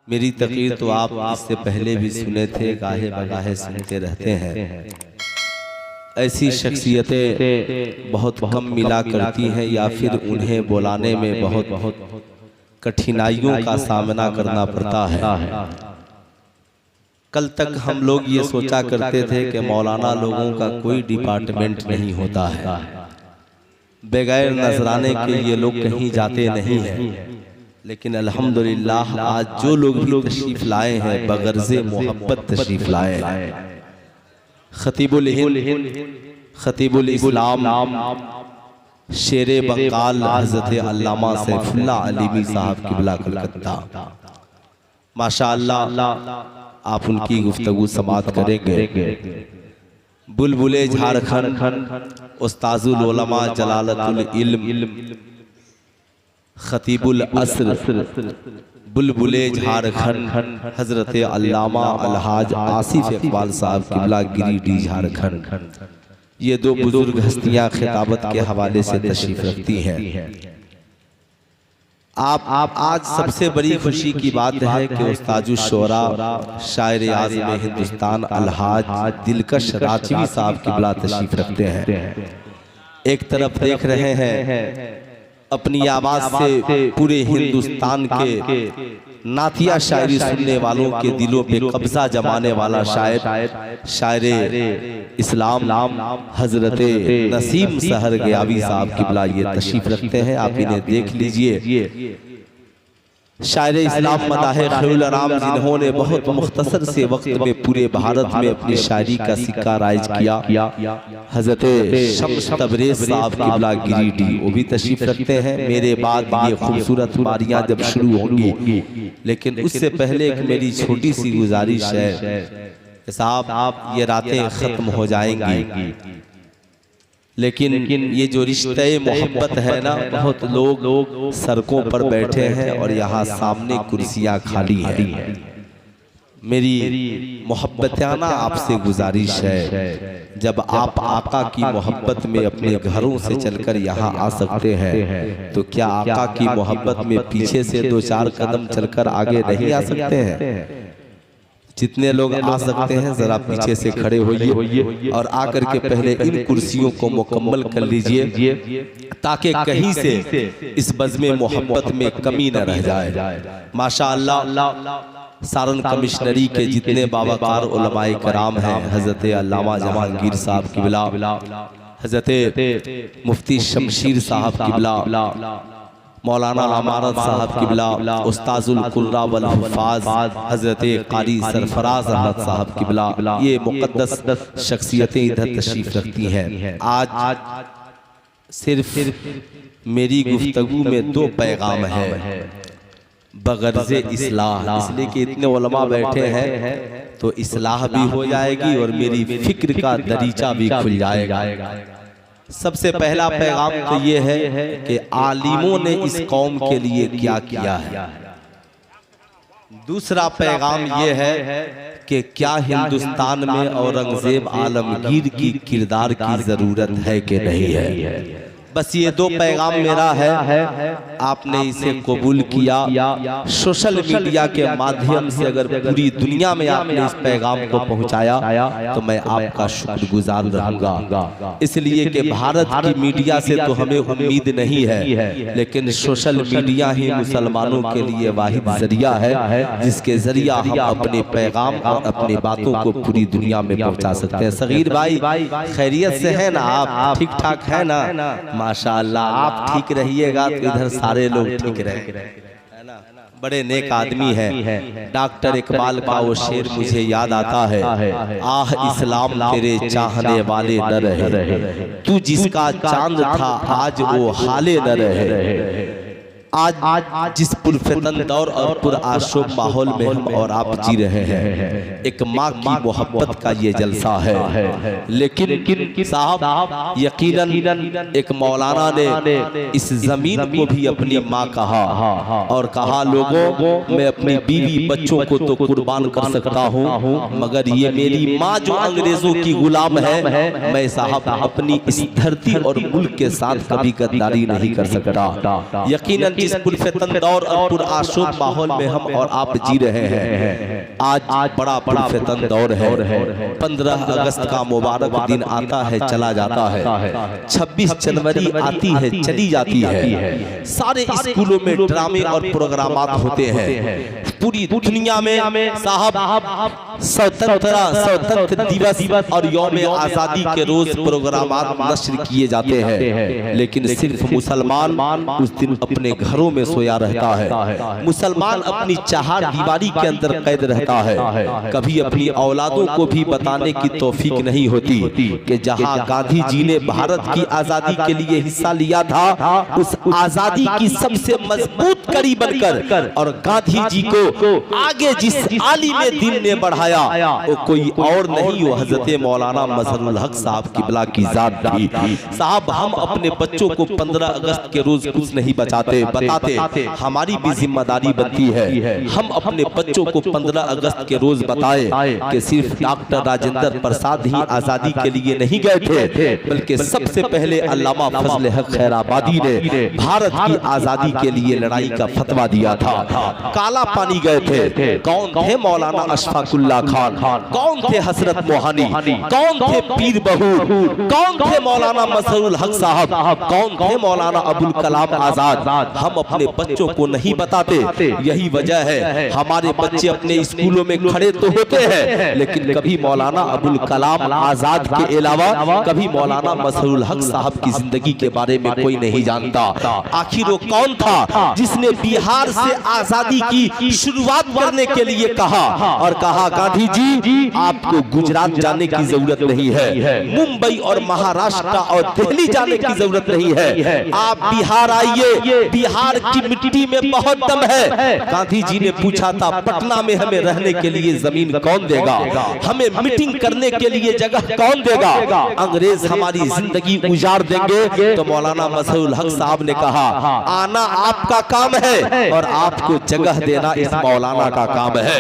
मेरी तकरीर तो आप इससे पहले भी सुने थे, गाहे बगाहे सुनते रहते हैं। ऐसी शख्सियतें बहुत कम मिला करती हैं या फिर उन्हें बुलाने में बहुत कठिनाइयों का सामना करना पड़ता है। कल तक हम लोग ये सोचा करते थे कि मौलाना लोगों का कोई डिपार्टमेंट नहीं होता है, बगैर नजराने के ये लोग कहीं जाते नहीं हैं। लेकिन अल्हम्दुलिल्लाह आज जो लोग भी तशरीफ लाए हैं बगर्ज़े मोहब्बत तशरीफ लाए हैं। खतीबुल हिंद, खतीबुल इस्लाम, शेरे बंगाल हज़रत अल्लामा सैफुल्लाह अलीमी साहब क़िबला कलकत्ता, माशाअल्लाह आप उनकी गुफ्तगू समाअत करेंगे। बुलबुले झारखंड उस्ताजुल उलमा जलालतुल इल्म खतीबुल अस्र बुलबुले झारखंड हजरत अल्लामा अलहाज आसिफ इकबाल साहब क़िबला गिरिडीह झारखंड, ये दो बुजुर्ग हस्तियां खिताबत के हवाले से तशरीफ रखती हैं। आप आज सबसे बड़ी खुशी की बात है कि उस्ताजुल शोरा शायर आज़म हिंदुस्तान अलहाज दिलकश राजवी साहब क़िबला तशरीफ रखते हैं। एक तरफ देख रहे हैं अपनी आवाज से पूरे हिंदुस्तान के नातिया शायरी सुनने वालों के दिलों पे कब्जा जमाने वाला शायर इस्लाम हजरत नसीम सहर गयावी साहब क़िबला ये तशरीफ रखते हैं। आप इन्हें देख लीजिए। शायर इस्लाम मदाहे खैरुल अनाम जिन्होंने बहुत मुख्तसर से वक्त में पूरे भारत में अपनी शायरी का सिक्का राइज किया, हजरत शम्स तबरेज़ साहब क़िबला गिरिडीह वो भी तशरीफ रखते हैं। मेरे बाद ये खूबसूरत बारियां जब शुरू होंगी, लेकिन उससे पहले एक मेरी छोटी सी गुजारिश है साहब, ये रातें ख़त्म हो जाएंगी, लेकिन ये जो रिश्ते मोहब्बत है ना, बहुत लोग सड़कों पर बैठे हैं और यहाँ सामने कुर्सियाँ खाली हैं। मेरी मोहब्बताना आपसे गुजारिश है, जब आप आका की मोहब्बत में अपने घरों से चलकर यहाँ आ सकते हैं, तो क्या आका की मोहब्बत में पीछे से दो चार कदम चलकर आगे नहीं आ सकते हैं? जितने लोग आ सकते हैं जरा पीछे से खड़े होइए और आकर के पहले इन कुर्सियों को मुकम्मल कर लीजिए, ताकि कहीं से इस बज़्म मोहब्बत में कमी न रह जाए। माशाअल्लाह सारन कमिश्नरी के जितने बावकार उलमाए कराम हैं, हजरत अल्लामा जहांगीर साहब क़िबला, हजरत मुफ्ती शमशीर साहब क़िबला, मौलाना अमानत साहब क़िबला, उस्ताजुल कुर्रा वल हुफ़ाज़ हज़रत क़ारी सरफराज अहमद साहब क़िबला, ये मुक़द्दस शख्सियतें इधर तशरीफ़ रखती हैं। आज सिर्फ मेरी गुफ्तगू में दो पैगाम है बगर्ज़े इस्लाह, इसलिए कि इतने उलमा बैठे हैं तो इस्लाह भी हो जाएगी और मेरी फ़िक्र का दरीचा भी खुल जाएगा। सबसे पहला पैगाम तो ये है कि आलिमों ने इस कौम के लिए क्या किया है। दूसरा पैगाम ये है कि क्या हिंदुस्तान में औरंगजेब आलमगीर की किरदार की जरूरत है कि नहीं है। बस ये दो पैगाम मेरा है, आपने इसे कबूल किया। सोशल मीडिया के माध्यम से अगर पूरी दुनिया में आपने इस पैगाम को पहुंचाया तो मैं आपका शुक्रगुजार रहूंगा, इसलिए कि भारत की मीडिया से तो हमें उम्मीद नहीं है, लेकिन सोशल मीडिया ही मुसलमानों के लिए वाहिद जरिया है जिसके जरिया हम अपने पैगाम और अपनी बातों को पूरी दुनिया में पहुंचा सकते हैं। सगीर भाई खैरियत से है ना, आप ठीक ठाक है ना? माशाअल्लाह आप ठीक रहिएगा तो इधर सारे लोग ठीक रहे, बड़े नेक आदमी हैं। डॉक्टर इकबाल का वो शेर मुझे याद आता है, आह इस्लाम तेरे चाहने वाले न रहे, तू जिसका चांद था आज वो हाले न रहे। आज जिस पुरफतन दौर और पुरआशोब माहौल में हम और आप जी रहे हैं, एक माँ की मोहब्बत का ये जलसा है। लेकिन साहब यकीनन एक मौलाना ने इस जमीन को भी अपनी माँ कहा और कहा, लोगों मैं अपनी बीवी बच्चों को तो कुर्बान कर सकता हूँ, मगर ये मेरी माँ जो अंग्रेजों की गुलाम है, मैं साहब अपनी इस धरती और मुल्क के साथ कभी गद्दारी नहीं कर सकता। यकीनन इस पुरफेतन दौर और पुरआशूब माहौल में हम और आप जी रहे हैं। आज बड़ा पुरफेतन दौर है। 15 अगस्त का मुबारक दिन आता है, चला जाता है। 26 जनवरी आती है, चली जाती है। सारे स्कूलों में ड्रामे और प्रोग्रामात होते हैं। पूरी दुनिया में साहब स्वतंत्र दिवस और यौम आजादी के रोज प्रोग्रामात नश्र किए जाते हैं, लेकिन सिर्फ मुसलमान उस दिन अपने घरों में सोया रहता है। मुसलमान अपनी चार दीवारी के अंदर कैद रहता है। कभी अपनी औलादों को भी बताने की तौफीक नहीं होती कि जहां गांधी जी ने भारत की आजादी के लिए हिस्सा लिया था, उस आजादी की सबसे मजबूत कड़ी बनकर और गांधी जी को आगे जिस आलिम दीन ने बढ़ाया वो कोई और नहीं, वो हजरत मौलाना मजहरुल हक साहब किबला की जात थी। साहब, हम अपने बच्चों को 15 अगस्त के रोज कुछ नहीं बताते, हमारी भी जिम्मेदारी बनती है हम अपने बच्चों को 15 अगस्त के रोज बताएं कि सिर्फ डॉक्टर राजेंद्र प्रसाद ही आजादी के लिए नहीं गए थे, बल्कि सबसे पहले अल्लामा फजल हक खैराबादी ने भारत की आजादी के लिए लड़ाई का फतवा दिया था। काला पानी गए थे, कौन थे? मौलाना अशफाकुल्ला खान। कौन थे? हसरत मोहानी। कौन थे? पीर बहूर। कौन थे? मौलाना मजहरुल हक साहब। कौन थे? मौलाना अबुल कलाम आजाद। हम अपने बच्चों को नहीं बताते, यही वजह है हमारे बच्चे अपने स्कूलों में खड़े तो होते हैं, लेकिन कभी मौलाना अबुल कलाम आजाद के अलावा कभी मौलाना मजहरुल हक साहब की जिंदगी के बारे में कोई नहीं जानता। आखिर वो कौन था जिसने बिहार से आजादी की शुरुआत करने के लिए कहा और कहा गांधी जी आपको गुजरात जाने की जरूरत नहीं है, मुंबई और महाराष्ट्र और दिल्ली जाने की जरूरत नहीं है, आप बिहार आइए, बिहार की मिट्टी में बहुत दम है। गांधी जी ने पूछा था पटना में हमें रहने के लिए जमीन कौन देगा, हमें मीटिंग करने के लिए जगह कौन देगा, अंग्रेज हमारी जिंदगी उजाड़ देंगे। तो मौलाना मजहरुल हक साहब ने कहा आना आपका काम है और आपको जगह देना इस मौलाना का काम है।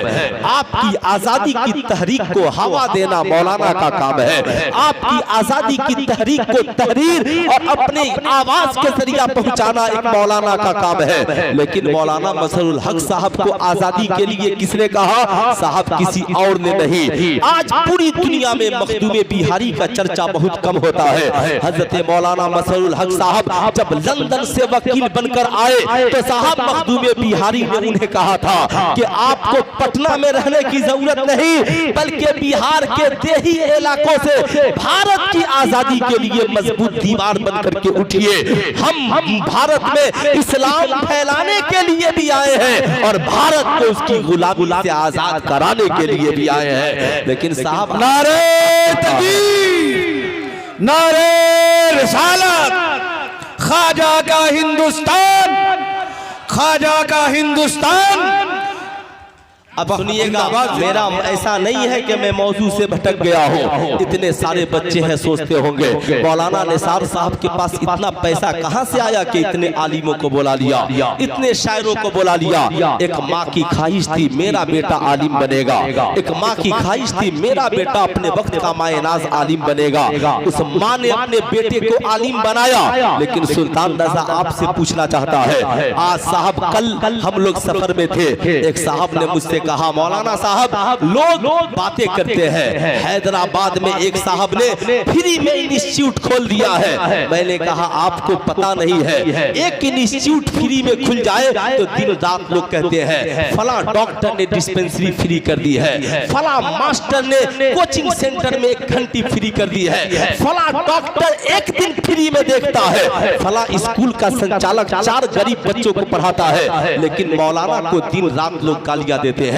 आपकी आजादी की तहरीक को हवा देना मौलाना का काम है। आपकी आजादी की तहरीक को तहरीर और अपने आवाज के जरिए पहुंचाना एक मौलाना का काम है। लेकिन मौलाना मजहरुल हक साहब को आजादी के लिए किसने कहा? साहब किसी और ने नहीं। आज पूरी दुनिया में मखदूम बिहारी का चर्चा बहुत कम होता है। हजरत मौलाना मजहरुल हक साहब जब लंदन से वकील बनकर आए तो साहब मखदूम बिहारी ने उन्हें कहा था कि आपको पटना में रहने की जरूरत नहीं, बल्कि बिहार के देही इलाकों से भारत की आजादी के लिए मजबूत दीवार बनकर के उठिए। हम भारत में इस्लाम फैलाने के लिए भी आए हैं और भारत को उसकी गुलामी से आजाद कराने के लिए भी आए हैं। लेकिन साहब नारे तकबीर, नारे रिसालत, ख्वाजा का हिंदुस्तान, ख्वाजा का हिंदुस्तान। अब सुनिएगा, मेरा ऐसा नहीं है कि मैं मौजू से भटक गया हूँ। इतने सारे बच्चे हैं, सोचते होंगे मौलाना निसार साहब के पास इतना पैसा कहाँ से आया कि इतने आलिमों को बुला लिया, इतने शायरों को बुला लिया। एक माँ की ख्वाहिश थी मेरा बेटा आलिम बनेगा, एक माँ की ख्वाहिश थी मेरा बेटा अपने वक्त का मायनाज आलिम बनेगा। उस माँ ने अपने बेटे को आलिम बनाया। लेकिन सुल्तान रजा आपसे पूछना चाहता है, आज साहब कल हम लोग सफर में थे, एक साहब ने मुझसे कहा मौलाना साहब लोग बातें करते हैं, हैदराबाद में एक साहब ने फ्री में इंस्टीट्यूट खोल दिया है। मैंने कहा आपको पता नहीं है, एक इंस्टीट्यूट फ्री में खुल जाए तो दिन रात लोग कहते हैं फला डॉक्टर ने डिस्पेंसरी फ्री कर दी है, फला मास्टर ने कोचिंग सेंटर में 1 घंटी फ्री कर दी है, फला डॉक्टर एक दिन फ्री में देखता है, फला स्कूल का संचालक 4 गरीब बच्चों को पढ़ाता है। लेकिन मौलाना को दिन रात लोग गालियां देते हैं।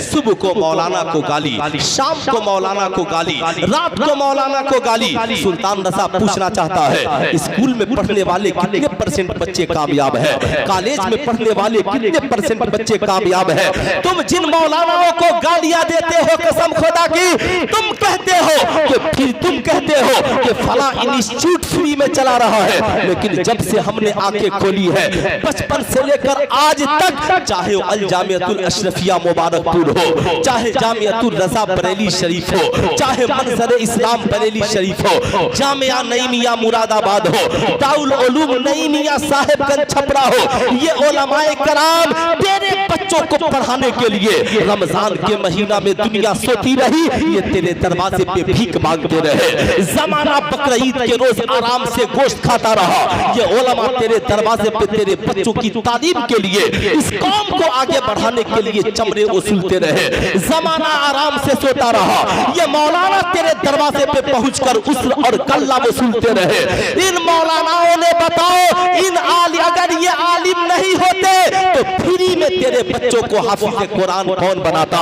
सुबह को मौलाना को गाली, शाम को मौलाना को गाली, रात को मौलाना को गाली। सुल्तान रजा पूछना चाहता है स्कूल में पढ़ने वाले कितने % बच्चे कामयाब है, कॉलेज में पढ़ने वाले कितने % बच्चे कामयाब है? तुम जिन मौलानाओं को गालियां देते हो कसम खुदा की, तुम कहते हो कि फिर तुम कहते हो कि फला इंस्टीट्यूट फ्री में चला रहा है। लेकिन जब से हमने आंखें खोली है, बचपन से लेकर आज तक, चाहे अल जामियातुल अशरफिया मुबारकपुर हो, चाहे जामियातुर रज़ा बरेली शरीफ हो, चाहे मंजर इस्लाम बरेली शरीफ हो, जामिया नईमिया मुरादाबाद हो, दारुल उलूम नईमिया साहिबगंज छपरा हो, ये उलमाए कराम तेरे बच्चों को पढ़ाने के लिए रमजान के महीना में दुनिया सोती रही, ये तेरे दरवाजे पे भीख मांगते रहे। जमाना बकरा ईद के रोज आराम से गोश्त खाता रहा, ये उलमा तेरे दरवाजे पे तेरे बच्चों की तालीम के लिए, इस कौम को आगे बढ़ाने के लिए चमड़े वसूलते रहे। जमाना आराम से सोता रहा, ये मौलाना तेरे दरवाजे पे पहुंचकर उस्र और गल्ला वसूलते रहे। इन मौलानाओं ने बताओ, इन अगर ये आलिम नहीं होते तो फ्री में तेरे बच्चों को हाफिज कुरान कौन बनाता?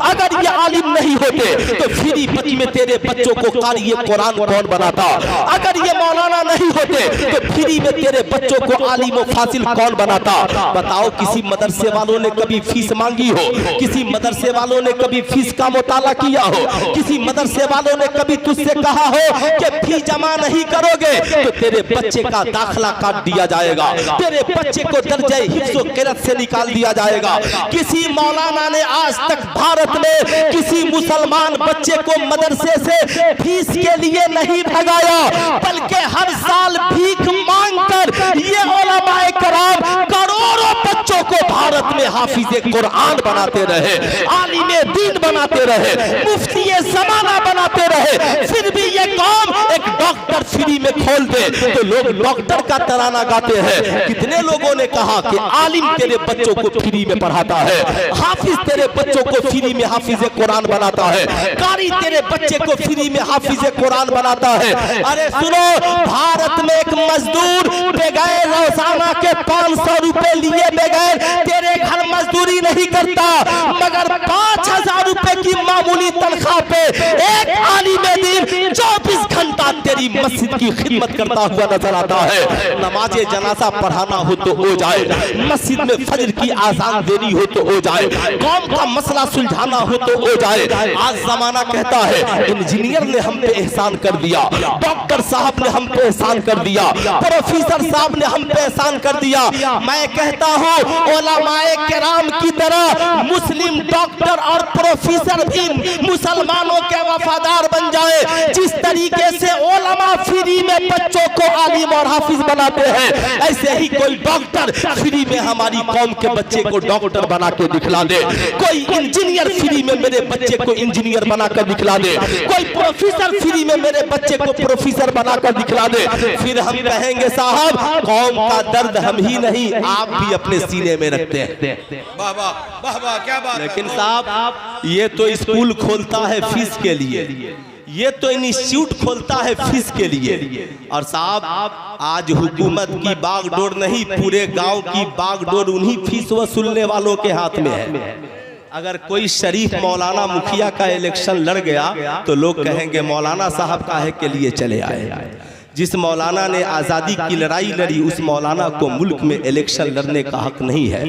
अगर ये आलिम नहीं होते तो फ्री में तेरे बच्चों को कारी कुरान कौन बनाता? अगर ये मौलाना नहीं होते तो फ्री में तेरे बच्चों को आलिम व फासिल कौन बनाता? बताओ, किसी मदरसे वालों ने कभी फीस मांगी हो? किसी मदरसे वालों ने कभी फीस का मुताला किया हो? किसी मदरसे वालों ने कभी तुझसे कहा हो कि फीस जमा नहीं करोगे तो तेरे बच्चे का दाखला काट दिया जाएगा, तेरे बच्चे को दर्जे हिफ्ज़ व क़िरात से निकाल दिया जाएगा? किसी मौलाना ने आज तक भारत में किसी मुसलमान बच्चे को मदरसे से फीस के लिए नहीं भगाया, बल्कि हर साल भीख मांगकर ये उलमाए कराम करोड़ों बच्चों को भारत में हाफिज़े कुरान बनाते रहे, आलिमे दीन बनाते रहे, मुफ्ती ज़माना बनाते रहे। फिर भी ये कौम एक डॉक्टर फ्री में खोल दे तो लोग डॉक्टर का तराना गाते हैं। कितने लोगों ने कहा कि आलिम तेरे बच्चों को फ्री में पढ़ाता है, हाफिज तेरे बच्चों को फ्री में हाफिज कुरान बनाता है, कारी तेरे बच्चे को फ्री में हाफिज कुरान बनाता है। अरे सुनो, भारत में एक मजदूर बगैर रोजाना के 500 रुपए लिए बगैर तेरे घर मजदूरी नहीं करता, मगर 5000 रुपए की मामूली तनख्वाह पे एक आलिम दीन 24 घंटा तेरी मस्जिद की खिदमत करता हुआ नजर आता है। नमाजे जनाजा पढ़ाना हो तो हो जाए, मस्जिद में फजर की आजान देनी हो तो हो जाए, कौम का मसला सुलझाना हो तो हो जाए। आज जमाना कहता है इंजीनियर ने हम पे एहसान कर दिया, डॉक्टर साहब ने हम पे एहसान कर दिया, प्रोफेसर साहब ने हम पे एहसान कर दिया। मैं कहता हूँ उलमाए किराम की तरह मुस्लिम डॉक्टर और प्रोफेसर भी मुसलमानों के वफादार बन जाए। जिस तरीके से उलमा फ्री में बच्चों को आलिम और हाफिज बनाते हैं, ऐसे ही कोई डॉक्टर फ्री में हमारी कौम के बच्चे को डॉक्टर बना के दिखला दे, कोई इंजीनियर फ्री में मेरे बच्चे को इंजीनियर बनाकर दिखला दे, कोई प्रोफेसर फ्री में मेरे बच्चे को प्रोफेसर बनाकर दिखला दे। फिर हम कहेंगे साहब कौम का दर्द हम ही नहीं आप भी अपने सीने में रखते हैं। वाह वाह वाह वाह, क्या बात। लेकिन साहब ये तो स्कूल खोलता है फीस के लिए, ये तो इंस्टीट्यूट खोलता है फीस के लिए, और साहब आज हुकूमत की बागडोर नहीं, पूरे गांव की बागडोर उन्हीं फीस वसूलने वालों के हाथ में है। अगर कोई शरीफ मौलाना मुखिया का इलेक्शन लड़ गया तो लोग कहेंगे मौलाना साहब काहे के लिए चले आए। जिस मौलाना ने आज़ादी की लड़ाई लड़ी उस मौलाना को मुल्क में इलेक्शन लड़ने का हक नहीं है।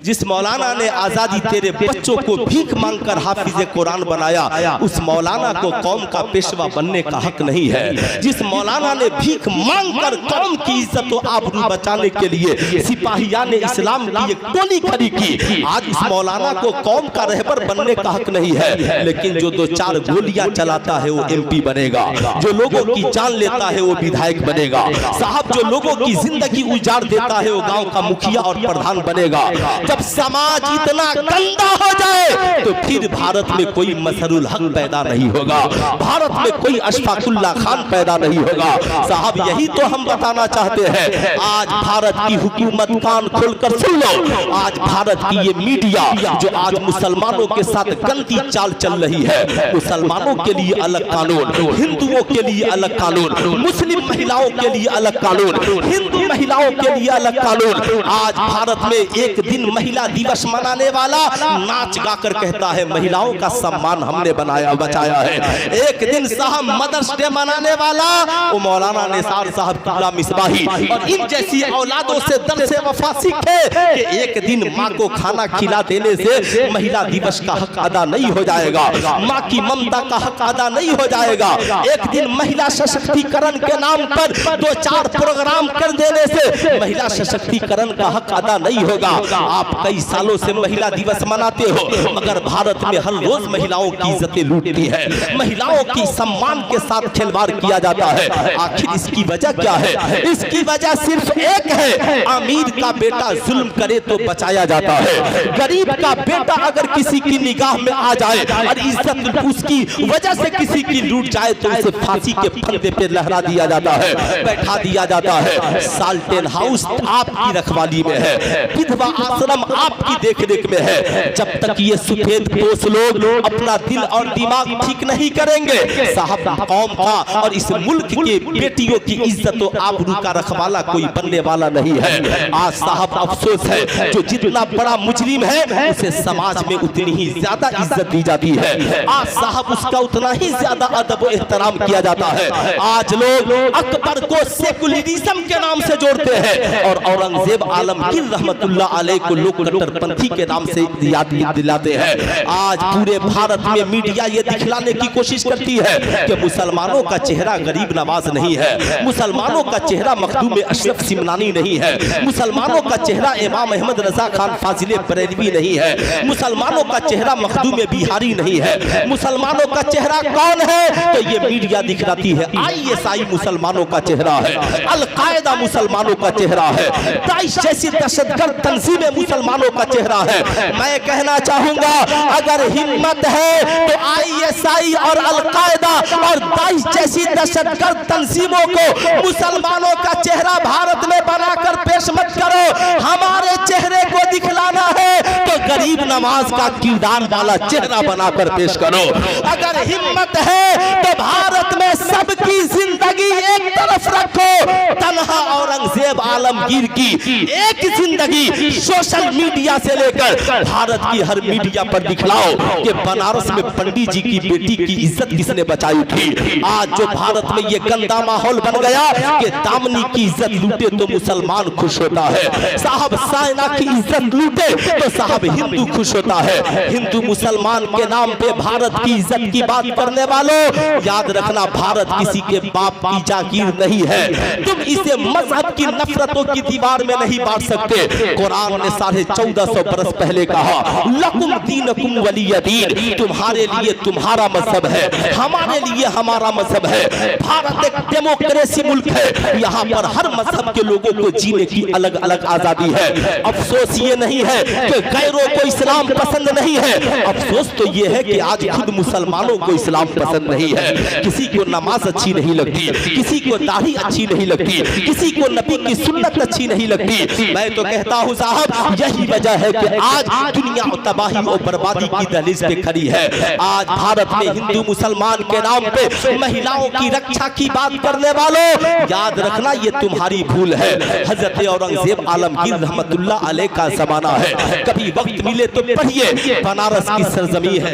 जिस मौलाना ने आज़ादी तेरे बच्चों को भीख मांगकर हाफिज कुरान बनाया उस मौलाना को कौम का पेशवा बनने का हक नहीं है। जिस मौलाना ने भीख मांगकर कौम की इज्जत और आबरू बचाने के लिए सिपाहियाने इस्लाम की एक टोली खड़ी की, आज इस मौलाना को कौम का रहबर बनने का हक नहीं है। लेकिन जो 2-4 गोलियां चलाता है वो MP बनेगा, जो लोगों की जान लेता है वो विधायक बनेगा, साहब जो लोगों की जिंदगी उजाड़ देता है वो गांव का मुखिया और प्रधान बनेगा। जब समाज इतना गंदा हो जाए तो फिर भारत में कोई मसरुल हक पैदा नहीं होगा, भारत में कोई अशफाकुल्ला खान पैदा नहीं होगा। साहब यही तो हम बताना चाहते हैं। आज भारत की हुकूमत कान खोलकर सुन लो, आज भारत की ये मीडिया जो आज मुसलमानों के साथ गंदी चाल चल रही है, मुसलमानों के लिए अलग कानून, हिंदुओं के लिए अलग कानून, मुस्लिम महिलाओं के लिए अलग कानून, हिंदू महिलाओं के लिए अलग कानून। आज भारत में एक दिन महिला दिवस मनाने वाला नाच गाकर कहता कहता है महिलाओं का सम्मान हमने बनाया बचाया है। एक दिन साहब मदर्स डे मनाने वाला वो मौलाना निसार साहब किबला मिसबाही और इन जैसी औलादों से दर्स वफा सीखे कि एक दिन माँ को खाना खिला देने से महिला दिवस का हक अदा नहीं हो जाएगा, माँ की ममता का हक अदा नहीं हो जाएगा। एक दिन महिला सशक्तिकरण के नाम पर 2-4 प्रोग्राम कर देने से महिला सशक्तिकरण का हक अदा नहीं होगा। आप कई सालों से महिला दिवस मनाते हो मगर भारत में हर रोज महिलाओं की इज्जतें लूटती है, महिलाओं की सम्मान के साथ खिलवाड़ किया जाता है। आखिर इसकी वजह क्या है? इसकी वजह सिर्फ एक है, अमीर का बेटा जुल्म करे तो बचाया जाता है, गरीब का बेटा अगर किसी की निगाह में आ जाए और इज्जत उसकी वजह से किसी की लूट जाए तो उसे फांसी के फंदे पे लहरा दिया जाता है, बैठा दिया जाता है। साल्टेन हाउस आपकी रखवाली में है, विधवा आश्रम आपकी देखरेख में है। जब तक ये सफेद पोश लोग अपना दिल और दिमाग ठीक नहीं करेंगे साहब कौम का और इस मुल्क के बेटियों की इज्जत और आबरू का रखवाला कोई बनने वाला नहीं है। आज साहब अफसोस है जो जितना बड़ा मुजरिम है उसे समाज में उतनी ही ज्यादा इज्जत दी जाती है, आज साहब उसका उतना ही ज्यादा अदब और एहतराम किया जाता है। आज लोग अकबर को सेकुलरिज्म के नाम से जोड़ते हैं और औरंगजेब आलमगीर रहमतुल्लाह अलैह को लोग कट्टरपंथी के नाम से याद दिलाते हैं। आज पूरे भारत में मीडिया ये दिखलाने की कोशिश करती है कि मुसलमानों का चेहरा गरीब नवाज नहीं है, मुसलमानों का चेहरा मखदूम अशरफ सिमनानी नहीं है, मुसलमानों का चेहरा इमाम अहमद रजा खान फाजिले बरेलवी नहीं है, मुसलमानों का चेहरा मखदूम बिहारी नहीं है। मुसलमानों का चेहरा कौन है? तो ये मीडिया दिखलाती है ISI मुसलमानों का चेहरा है, अल-कायदा मुसलमानों का चेहरा है, दाइश जैसी दहशतगर्द तंजीमें मुसलमानों का चेहरा है। मैं कहना चाहूंगा अगर हिम्मत है तो ISI और अल-कायदा और दाइश जैसी दहशतगर्द तंजीमों को मुसलमानों का चेहरा भारत में बनाकर पेश मत करो। हमारे चेहरे को दिखलाना है तो गरीब नवाज का किरदार वाला चेहरा बनाकर पेश करो। अगर हिम्मत है तो भारत में सबकी जिंदगी एक तरफ रखो, तन्हा औरंगजेब आलमगीर की एक जिंदगी सोशल मीडिया से लेकर भारत की हर मीडिया पर दिखलाओ कि बनारस में पंडित जी की बेटी की इज्जत किसने बचाई थी। आज जो भारत में ये गंदा माहौल बन गया कि दामनी की इज्जत लूटे तो मुसलमान खुश होता है, साहब साइना की इज्जत लूटे तो साहब हिंदू खुश होता है। हिंदू मुसलमान के नाम पे भारत की इज्जत की बात करने वालों याद रखना भारत किसी के बाप की जागीर नहीं है। तुम इसे मजहब की नफरतों की दीवार में नहीं बांट सकते। कुरान ने 1450 बरस पहले कहा लकुम दीनकुम वलिय दीन, तुम्हारे लिए तुम्हारा मजहब है, हमारे लिए हमारा मजहब है। भारत एक डेमोक्रेसी मुल्क है, यहाँ पर हर मजहब के लोगों को जीने की अलग अलग आजादी है। अफसोस ये नहीं है कि गैरों को इस्लाम पसंद नहीं है, अफसोस तो ये है कि आज खुद मुसलमानों को इस्लाम पसंद नहीं है। किसी को नमाज अच्छी नहीं लगती, किसी को दाढ़ी अच्छी नहीं लगती, किसी को नबी की सुन्नत अच्छी नहीं लगती। मैं तो कहता हूँ साहब यही वजह है कि आज दुनिया तबाही और बर्बादी की दहलीज पे खड़ी है। आज भारत में हिंदू मुसलमान के नाम पे महिलाओं की रक्षा की बात करने वालों याद रखना ये तुम्हारी भूल है। हजरत औरंगजेब आलमगीर रहमतुल्लाह अलैह का जमाना है, कभी वक्त मिले तो पढ़िए, बनारस की सरजमी है।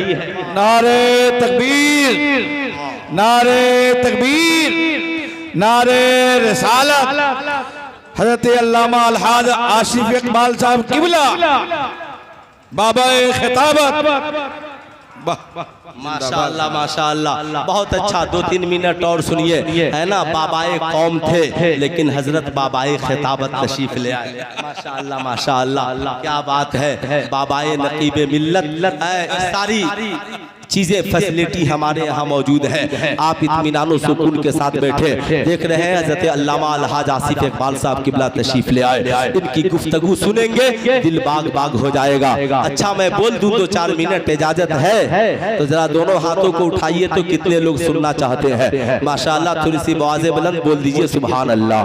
नारे तकबीर, नारे तकबीर, नारे रिसालत। हजरत अल्लामा अलहाज आसिफ इकबाल साहब किबला बाबा खिताबत। माशाअल्लाह माशाअल्लाह, बहुत अच्छा। 2-3 मिनट और सुनिए, है ना। बाबाए कौम थे लेकिन हजरत बाबाए खिताबत तशरीफ ले आए। माशाअल्लाह माशाअल्लाह, क्या बात है। बाबाए नकीबे मिल्लत, सारी चीजें फैसिलिटी हमारे यहाँ मौजूद है। आप इत्मीनान सुकून के साथ बैठे देख रहे हैं हजरत अल्लामा अलहाज आसिफ इकबाल साहब किबला तशरीफ ले आए। इनकी गुफ्तगू सुनेंगे दिल बाग बाग हो जाएगा। अच्छा मैं बोल दूं 2-4 मिनट इजाजत है तो जरा दोनों हाथों को उठाइए तो कितने लोग सुनना चाहते हैं। माशाअल्लाह, थोड़ी सी आवाज़ बुलंद बोल दीजिए सुभान अल्लाह,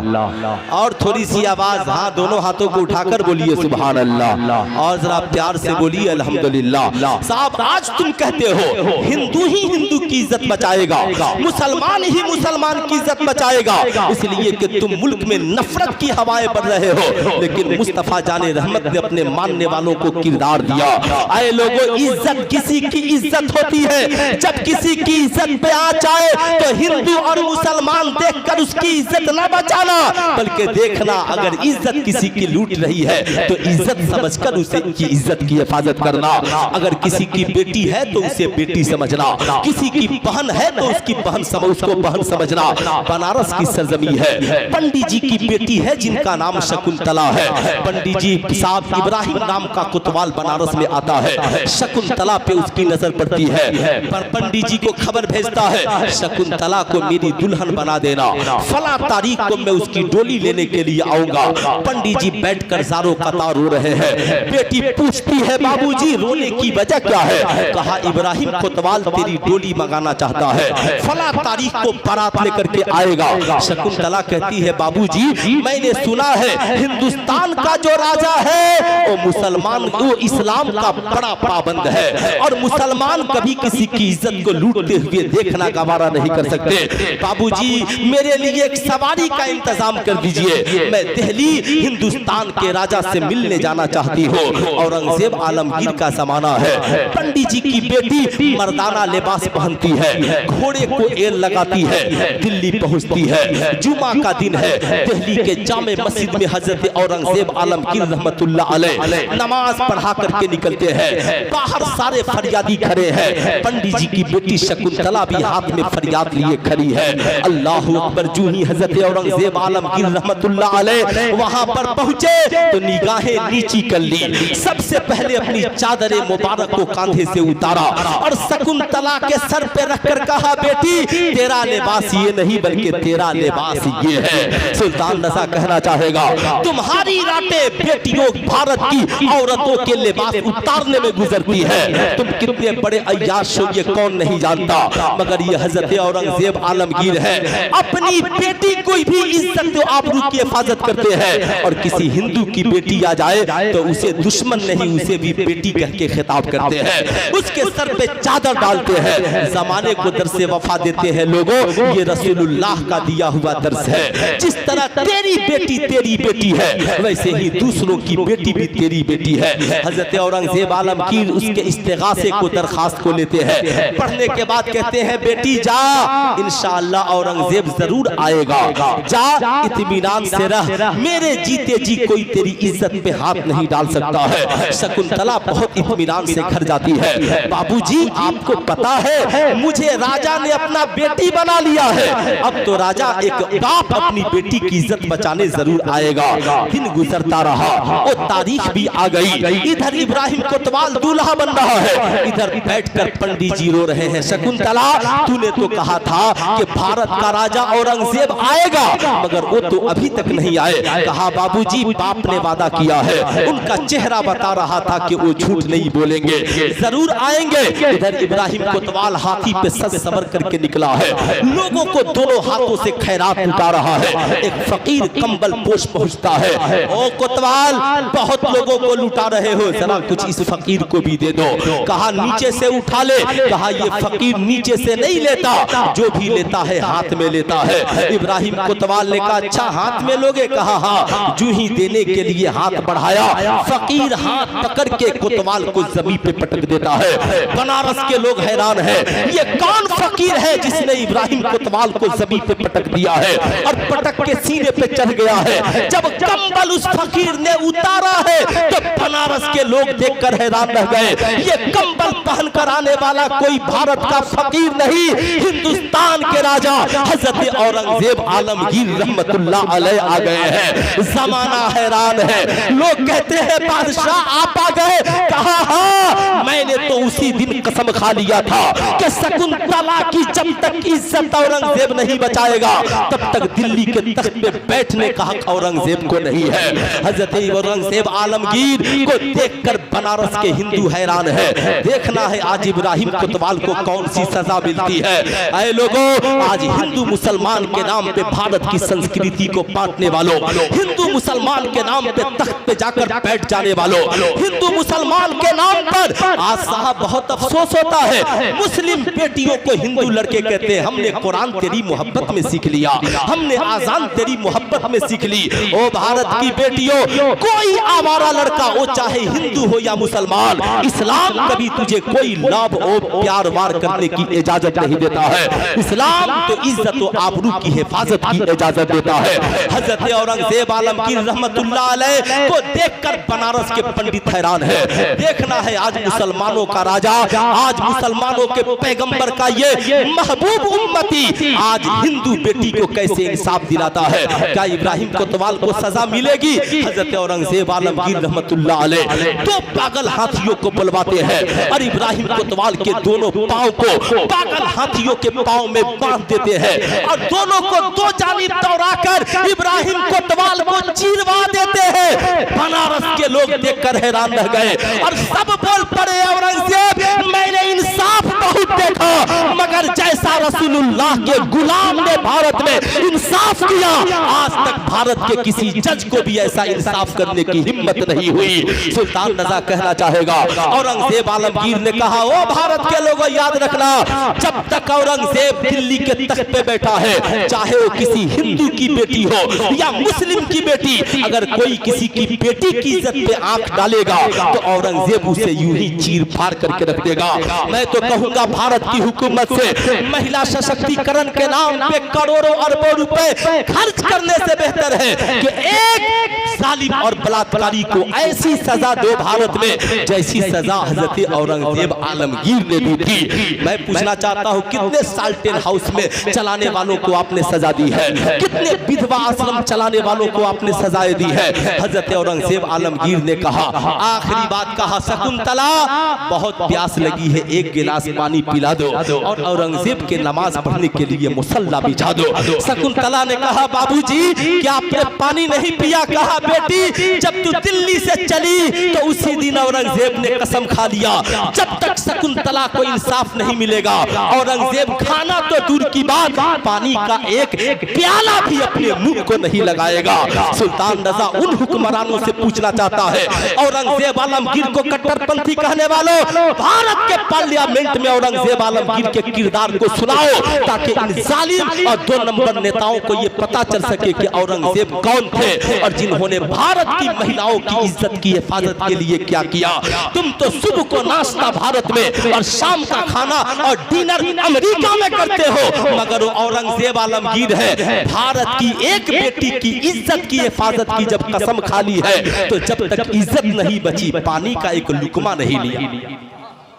और थोड़ी सी आवाज, हाँ दोनों हाथों को उठाकर बोलिए सुभान अल्लाह, और जरा प्यार से बोलिए अल्हम्दुलिल्लाह। साहब आज तुम कहते हो हिंदू ही हिंदू की इज्जत बचाएगा, मुसलमान ही मुसलमान की इज्जत बचाएगा। इसलिए कि तुम मुल्क में नफरत की हवाएं बढ़ रहे हो, लेकिन मुस्तफा जाने रहमत ने अपने मानने वालों को किरदार दिया। आए लोगों, इज्जत किसी की इज्जत होती है जब किसी की इज्जत पे आ जाए तो हिंदू और मुसलमान देखकर उसकी इज्जत न बचाना, बल्कि देखना अगर इज्जत किसी की लूट रही है तो इज्जत समझकर उसे की इज्जत की हिफाजत करना। अगर किसी की बेटी है तो उसे बेटी समझना, किसी की बहन है तो उसकी बहन उसको बहन समझना। बनारस की सरजमी है, पंडित जी की बेटी है जिनका नाम शकुंतला है। पंडित जी साहब इब्राहिम नाम का कोतवाल बनारस में आता है, शकुंतला पे उसकी नजर पड़ती है। पर पंडित जी को खबर भेजता है, शकुंतला को मेरी दुल्हन बना देना, फला तारीख को मैं उसकी डोली लेने के लिए आऊंगा। पंडित जी बैठकर ज़ारो कतार रो रहे हैं। बेटी पूछती है, बाबूजी रोने की वजह क्या है? कहा, इब्राहिम कोतवाल तेरी डोली मंगाना चाहता है, फला तारीख को बारात लेकर के आएगा। शकुंतला कहती है, बाबूजी मैंने सुना है हिंदुस्तान का जो राजा है वो मुसलमान, वो इस्लाम का बड़ा पाबंद है और मुसलमान कभी किसी की इज्जत को लूटते हुए देखना गवारा नहीं कर सकते। बाबूजी मेरे लिए एक सवारी का इंतजाम कर दीजिए, मैं दिल्ली हिंदुस्तान के राजा से मिलने जाना चाहती हूँ। औरंगजेब आलमगीर का जमाना है। पंडित जी की बेटी मर्दाना लिबास पहनती है, घोड़े को एल लगाती है, दिल्ली पहुंचती है। जुमा का दिन है, दिल्ली के जामे मस्जिद में हजरत औरंगजेब आलमगीर रहमतुल्लाह अलैह नमाज पढ़ा करके निकलते हैं। बाहर सारे फरियादी खड़े हैं, पंडित जी की बेटी शकुंतला भी हाथ में फरियाद लिए खड़ी है। अल्लाह अकबर। जूं ही हजरत औरंगजेब आलमगीर रहमतुल्लाह अलैह वहां पर पहुंचे तो निगाहें नीची कर ली। सबसे पहले अपनी चादर मुबारक को कांधे से उतारा और शकुंतला के सर पे रखकर कहा, बेटी तेरा लिबास ये नहीं बल्कि तेरा लिबास ये है। सुल्तान रज़ा कहना चाहेगा, तुम्हारी रातें बेटियों भारत की औरतों के लिबास उतारने में गुजरती है। तुम कितने बड़े अय्याश हो ये कौन नहीं जानता, मगर ये हजरत औरंगजेब आलमगीर है। अपनी बेटी कोई भी इज्जत आबरू की हिफाजत करते हैं और किसी हिंदू की बेटी आ जाए तो उसे दुश्मन नहीं, उसे भी बेटी कह के खिताब करते हैं, उसके सर पे चादर डालते हैं, जमाने को दर्स वफा देते हैं। लोगों, ये रसूलुल्लाह का दिया हुआ दर्स है। जिस तरह तेरी बेटी है वैसे ही दूसरों की बेटी भी तेरी बेटी है। हजरत औरंगजेब आलमगीर उसके इस्तिगासे को दरखास्त को लेते हैं। पढ़ने के बाद कहते हैं, बेटी जा, इंशाअल्लाह औरंगजेब जरूर आएगा, जा इत्मीनान से रह, मेरे जीते जी कोई तेरी इज्जत पे हाथ नहीं डाल सकता है। शकुंतला बहुत इत्मीनान से घर जाती है। बाबूजी आपको पता है मुझे राजा ने अपना बेटी बना लिया है, अब तो राजा एक बाप अपनी बेटी की इज्जत बचाने जरूर आएगा। दिन गुजरता रहा, वो तारीख भी आ गई। इधर इब्राहिम कोतवाल दूल्हा बन रहा है, इधर बैठकर पंडित जी रो रहे हैं। शकुंतला तूने तो कहा था कि भारत का राजा औरंगजेब आएगा, मगर वो तो अभी तक नहीं आए। कहा, बाबूजी बाप ने वादा किया है, उनका चेहरा बता रहा था कि वो झूठ नहीं बोलेंगे, जरूर आएंगे। इधर इब्राहिम कोतवाल हाथी पे सज सवर करके निकला है, लोगों को दोनों हाथों से खैरात लुटा रहा है। एक फकीर कंबल पोष पहुंचता है, ओ कोतवाल बहुत लोगों को लुटा रहे हो, जरा कुछ इस फकीर को भी दे दो। कहा नीचे से उठा ले। कहा ये फकीर नीचे से नहीं लेता, जो भी लेता है हाथ में लेता है। इब्राहिम कोतवाल ने कहा, अच्छा हाथ में लोगे? कहा हाँ। जूं ही देने के लिए हाथ बढ़ाया, फकीर हाथ पकड़ के कोतवाल को जमीन पे पटक देता है। बनारस के लोग हैरान हैं, ये कौन फकीर है जिसने इब्राहिम कोतवाल को जमीन पे पटक दिया है और पटक के सीने पे चढ़ गया है। जब कंबल उस फकीर ने उतारा है तो बनारस के लोग देखकर हैरान रह गए। ये कंबल पहनकर आने वाला कोई भारत का फकीर नहीं, हिंदुस्तान के राजा हजरत औरंगजेब आलमगीर रहमतुल्लाह अलैह आ गए हैं। जमाना हैरान है, लोग कहते हैं बादशाह आप आ गए। कहा हाँ, मैंने तो उसी दिन कसम खा लिया था कि शकुंतला की जब तक इज्जत औरंगजेब नहीं बचाएगा तब तक दिल्ली के तख्त पे बैठने का हक औरंगजेब को नहीं है। हजरत औरंगजेब आलमगीर को देखकर बनारस के हिंदू हैरान है। देखना है आज इब्राहिम कोतवाल को कौन सी सजा मिलती है। ऐ लोगों, आज हिंदू मुसलमान के नाम पे भारत की संस्कृति को बांटने वालों, हिंदू मुसलमान के नाम पे तख्त पे जाकर बैठ जाने वालों, हिंदू मुसलमान के नाम पर आज साहब बहुत अफसोस अफसोस होता है मुस्लिम बेटियों को हिंदू लड़के कहते हैं हमने कुरान तेरी मोहब्बत में सीख लिया, हमने आजान तेरी मोहब्बत में सीख ली। ओ भारत की बेटियों, कोई आवारा लड़का हो चाहे हिंदू हो या मुसलमान, इस्लाम कभी तुझे कोई लाभ और प्यार वार करने की इजाजत नहीं देता है। इस्लाम तो इज्जत और आबरू की हिफाजत की इजाजत देता है। हजरत औरंगजेब आलमगीर रहमतुल्लाह अलैह को देखकर बनारस के पंडित हैरान है। देखना है आज मुसलमानों का राजा, आज मुसलमानों के पैगंबर का ये महबूब उम्मती आज हिंदू बेटी को कैसे इंसाफ दिलाता है। क्या इब्राहिम कोतवाल को सजा मिलेगी? हजरत औरंगजेब आलमगीर रहमतुल्लाह अलैह दो पागल हाथियों को बुलवाते हैं और इब्राहिम कोतवाल के दोनों पांव को पागल हाथियों के पांव में बांध देते हैं और दोनों को दो जानिब दौड़ाकर इब्राहिम कोतवाल को चीरवा देते हैं। बनारस के लोग देखकर हैरान रह गए और सब बोल पड़े, औरंगजेब मैंने इंसाफ बहुत देखा मगर जैसा रसूलुल्लाह के गुलाम ने भारत में इंसाफ किया, आज तक भारत के किसी जज को भी ऐसा इंसाफ करने की हिम्मत नहीं हुई। सुल्तान रजा कहना चाहेगा, औरंगजेब आलमगीर ने कहा, ओ भारत के लोगों याद रखना, जब तक औरंगजेब दिल्ली के तख्त पे बैठा है, चाहे वो किसी हिंदू की बेटी हो या मुस्लिम की बेटी, अगर कोई किसी की बेटी की इज्जत पे आंख डालेगा तो औरंगजेब उसे यूं ही चीर फाड़ करके रख देगा। मैं तो कहूंगा भारत की हुकूमत से महिला सशक्तिकरण के नाम पे करोड़ों अरबों रुपए खर्च करने से बेहतर है कि एक जालिम और बलात्कारी को ऐसी सजा दो भारत में जैसी सजा हजरत औरंगजेब आलमगीर ने दी थी। मैं पूछना चाहता हूं, कितने साल्टेन हाउस में चलाने वालों को आपने सजा दी है, कितने विधवा आश्रम चलाने वालों को आपने सजाएं दी है। हजरत औरंगजेब आलमगीर ने कहा, आखिरी बात कहा, शकुंतला बहुत प्यास लगी है, एक गिलास पानी पिला दो और औरंगजेब के नमाज पढ़ने के लिए मुसल्ला बिछा दो। शकुंतला ने कहा, बाबूजी क्या आपने पानी नहीं पिया? कहा, बेटी जब तू दिल्ली से चली तो उसी दिन औरंगजेब ने कसम खा लिया, जब तक शकुंतला को इंसाफ नहीं मिलेगा औरंगजेब खाना तो दूर की बात पानी का एक प्याला भी अपने मुंह को नहीं लगाएगा। सुल्तान रजा उन हुक्मरानों से पूछना चाहता है, औरंगजेब आलमगीर को कट्टरपंथी कहने वालों, भारत के पार्लियामेंट में औरंगजेब आलमगीर के किरदार को सुनाओ ताकि इन जालिम और दो नंबर नेताओं को ये पता चल सके कि औरंगजेब कौन थे और जिन्होंने भारत की महिलाओं की इज्जत की हिफाजत के लिए क्या किया। तुम तो सुबह को नाश्ता भारत में और शाम का खाना और डिनर अमेरिका में करते हो, मगर वो औरंगजेब आलमगीर है भारत की एक बेटी की इज्जत की हिफाजत की जब कसम खा ली है तो जब तक इज्जत नहीं बची पानी का एक लुकमा नहीं लिया,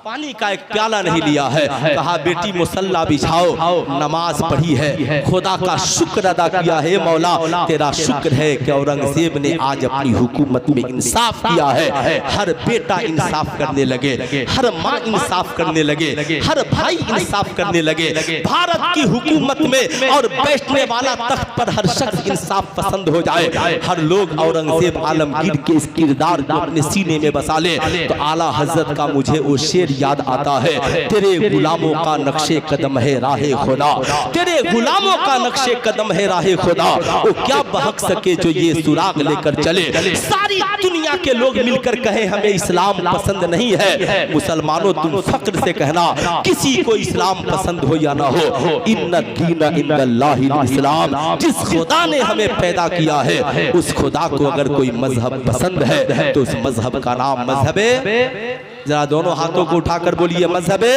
पानी का एक प्याला नहीं लिया है। कहा, बेटी मुसल्ला बिछाओ, नमाज पढ़ी है, खुदा का शुक्र अदा किया है, मौला तेरा शुक्र है कि औरंगजेब ने आज अपनी हुकूमत में इंसाफ किया है। हर बेटा इंसाफ करने लगे, हर माँ इंसाफ करने लगे, हर भाई इंसाफ करने लगे भारत की हुकूमत में, और बैठने वाला तख्त पर हर शख्स इंसाफ पसंद हो जाए। हर लोग औरंगजेब आलमगीर के इस किरदार को अपने सीने में बसा ले तो आला हजरत का मुझे वो शेर याद आता है, तेरे गुलामों का नक्शे कदम है राहे खुदा, तेरे गुलामों का नक्शे कदम है राहे खुदा, वो क्या बहक सके जो ये सुराग लेकर चले। सारी दुनिया के लोग मिलकर कहे हमें इस्लाम पसंद नहीं है, मुसलमानों तुम फक्र से कहना किसी को इस्लाम पसंद हो या ना हो, इन्ना दीना इन्नल्लाहिल इस्लाम, जिस खुदा ने हमें पैदा किया है उस खुदा को अगर कोई मजहब पसंद है तो उस मजहब का नाम मजहब है। जरा दोनों हाथों को उठाकर बोलिए मजहबे,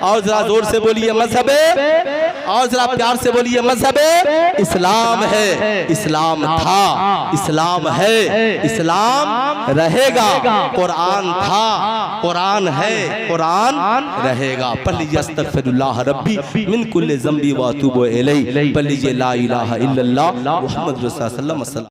और जरा जोर से बोलिए मजहबे, और जरा प्यार से बोलिए मजहबे इस्लाम है, इस्लाम था, इस्लाम है, इस्लाम रहेगा, कुरान था, कुरान है, कुरान रहेगा। पढ़ लीजिए अस्तगफिरुल्लाह रब्बी मिन कुल्लि ज़ंबी व अतूबु इलैहि, पढ़ लीजिए ला इलाहा इल्लल्लाह मुहम्मद रसूलुल्लाह सल्लल्लाहु अलैहि वसल्लम।